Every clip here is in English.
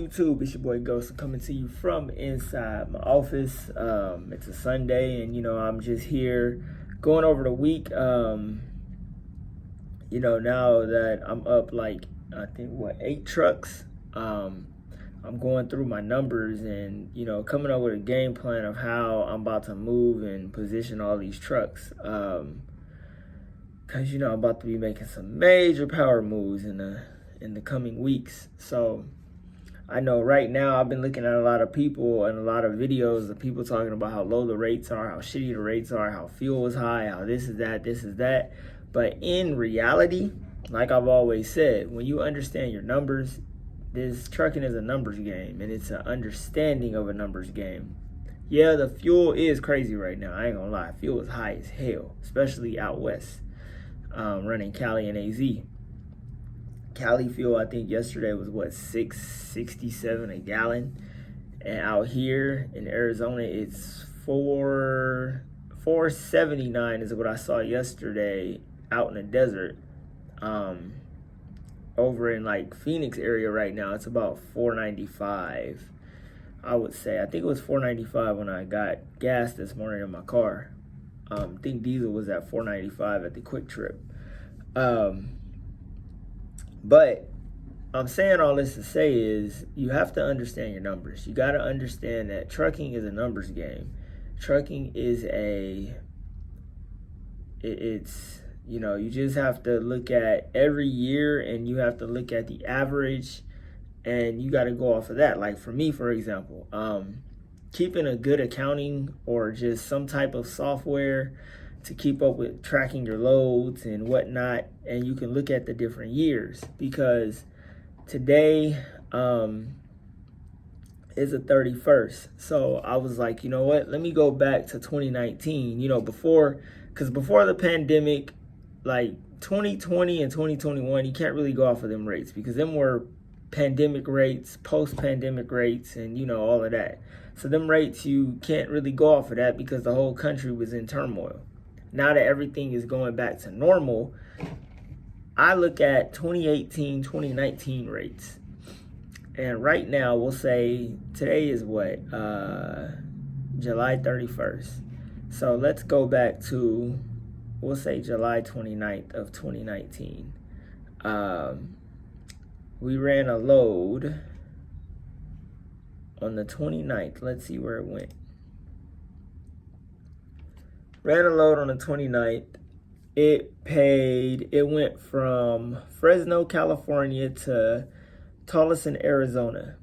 YouTube? It's your boy Ghost coming to you from inside my office. It's a Sunday, and I'm just here going over the week. Now that I'm up like I think 8 trucks. I'm going through my numbers and coming up with a game plan of how I'm about to move and position all these trucks. Cause I'm about to be making some major power moves in the coming weeks. So I know right now I've been looking at a lot of people and a lot of videos of people talking about how low the rates are, how shitty the rates are, how fuel is high, how this is that. But in reality, like I've always said, when you understand your numbers, this trucking is a numbers game, and it's an understanding of a numbers game. Yeah, the fuel is crazy right now. I ain't gonna lie. Fuel is high as hell, especially out west, running Cali and AZ. Cali fuel, I think yesterday was $6.67 a gallon, and out here in Arizona, it's $4.79 is what I saw yesterday out in the desert. Over in like Phoenix area right now, it's about $4.95. I would say. I think it was $4.95 when I got gas this morning in my car. I think diesel was at $4.95 at the Quick Trip. But I'm saying all this to say is you have to understand your numbers. You got to understand that trucking is a numbers game. Trucking is you just have to look at every year, and you have to look at the average, and you got to go off of that. Like for me, for example, keeping a good accounting or just some type of software to keep up with tracking your loads and whatnot, and you can look at the different years, because today is the 31st. So I was like, you know what? Let me go back to 2019. Before the pandemic, like 2020 and 2021, you can't really go off of them rates because them were pandemic rates, post-pandemic rates, and all of that. So them rates, you can't really go off of that because the whole country was in turmoil. Now that everything is going back to normal, I look at 2018, 2019 rates. And right now, we'll say today is July 31st. So let's go back to, we'll say July 29th of 2019. We ran a load on the 29th. Let's see where it went. Ran a load on the 29th. It went from Fresno, California to Tucson, Arizona.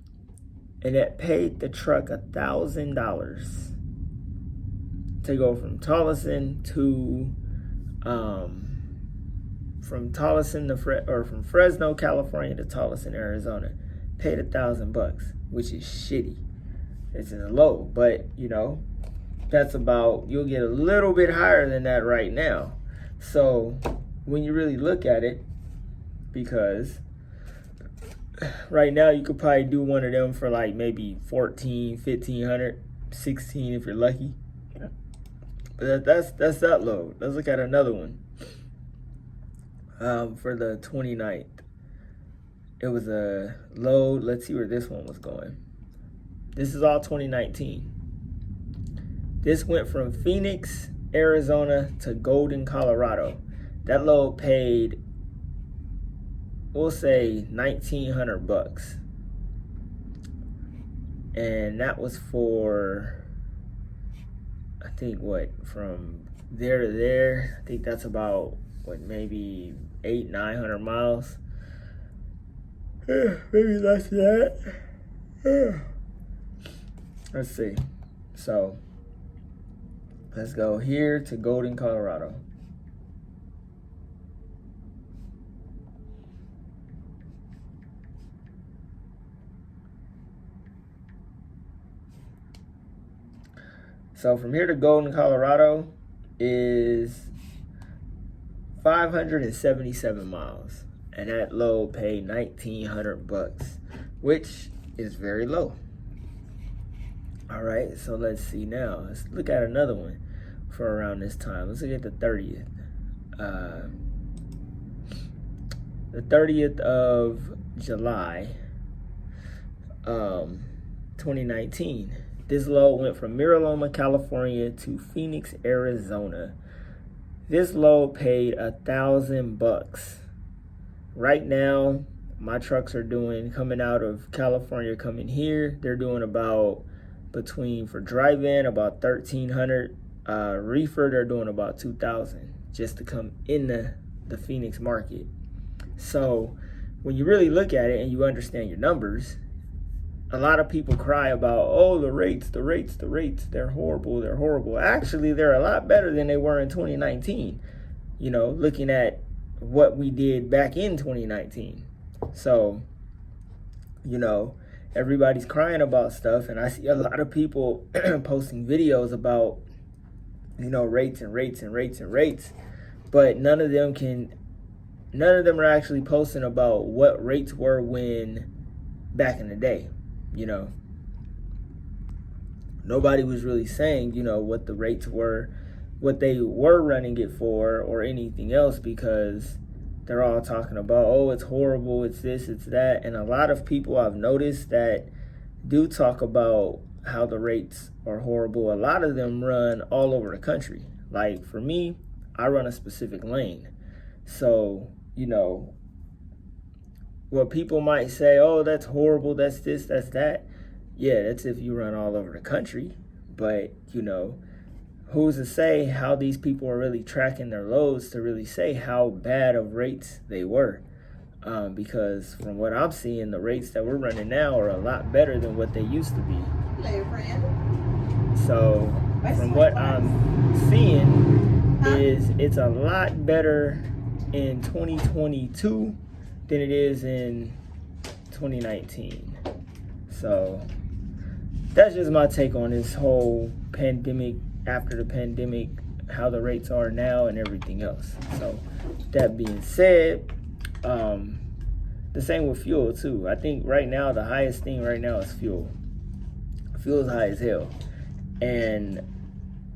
And it paid the truck $1,000 to go from Tucson to from Fresno, California to Tucson, Arizona. Paid $1,000, which is shitty. It's in the low, but that's you'll get a little bit higher than that right now. So when you really look at it, because right now you could probably do one of them for like maybe $1,400, $1,500, $1,600 if you're lucky. But that's that load. Let's look at another one. For the 29th, it was a load. Let's see where this one was going. This is all 2019. This went from Phoenix, Arizona to Golden, Colorado. That load paid, we'll say $1,900. And that was for, I think from there to there, I think that's about maybe 800-900 miles. Maybe less than that. Let's see. So let's go here to Golden, Colorado. So from here to Golden, Colorado is 577 miles. And that load paid $1,900, which is very low. All right, so let's see now. Let's look at another one for around this time. Let's look at the 30th. The 30th of July, 2019. This load went from Miraloma, California to Phoenix, Arizona. This load paid $1,000. Right now, my trucks are doing, coming out of California, coming here, they're doing about for drive-in, about 1,300. Reefer, they're doing about 2,000 just to come in the Phoenix market. So when you really look at it and you understand your numbers, a lot of people cry about, oh, the rates, they're horrible. Actually, they're a lot better than they were in 2019, looking at what we did back in 2019. So, everybody's crying about stuff, and I see a lot of people posting videos about, rates, but none of them are actually posting about what rates were when back in the day. Nobody was really saying, what the rates were, what they were running it for, or anything else, because they're all talking about, oh, it's horrible, it's this, it's that. And a lot of people I've noticed that do talk about how the rates are horrible. A lot of them run all over the country. Like for me, I run a specific lane. So, what people might say, oh, that's horrible, that's this, that's that. Yeah, that's if you run all over the country. But, who's to say how these people are really tracking their loads to really say how bad of rates they were? Because from what I'm seeing, the rates that we're running now are a lot better than what they used to be. Hello, friend. So from what I'm seeing is it's a lot better in 2022 than it is in 2019. So that's just my take on this whole pandemic, after the pandemic, how the rates are now and everything else. So that being said, the same with fuel too. I think right now the highest thing right now is fuel. Fuel is high as hell. And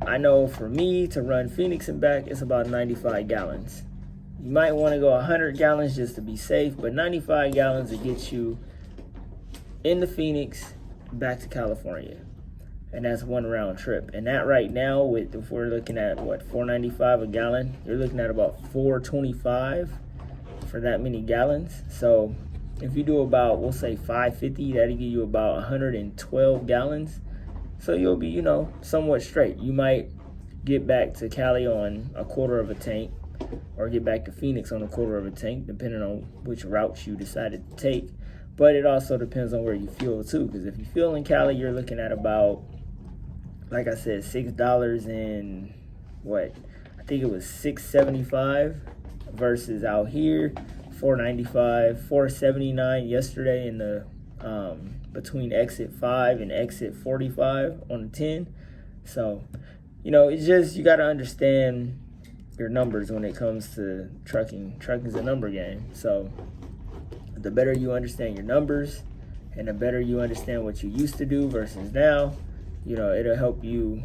I know for me to run Phoenix and back, it's about 95 gallons. You might want to go 100 gallons just to be safe, but 95 gallons to get you into Phoenix, back to California. And that's one round trip. And that right now, if we're looking at $4.95 a gallon, you're looking at about $4.25 for that many gallons. So if you do about, we'll say $5.50, that'll give you about 112 gallons. So you'll be, somewhat straight. You might get back to Cali on a quarter of a tank, or get back to Phoenix on a quarter of a tank, depending on which route you decided to take. But it also depends on where you fuel too, because if you fuel in Cali, you're looking at about, like I said, $6 and I think it was $6.75 versus out here $4.95, $4.79 yesterday in the between exit 5 and exit 45 on the 10. So, it's just, you got to understand your numbers when it comes to trucking. Trucking's a number game. So the better you understand your numbers and the better you understand what you used to do versus now, it'll help you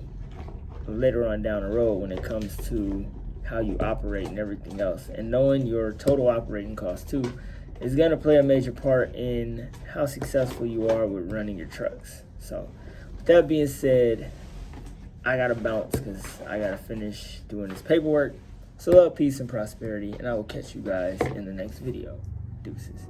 later on down the road when it comes to how you operate and everything else. And knowing your total operating cost too is going to play a major part in how successful you are with running your trucks. So with that being said, I gotta bounce because I gotta finish doing this paperwork. So love, peace, and prosperity, and I will catch you guys in the next video. Deuces.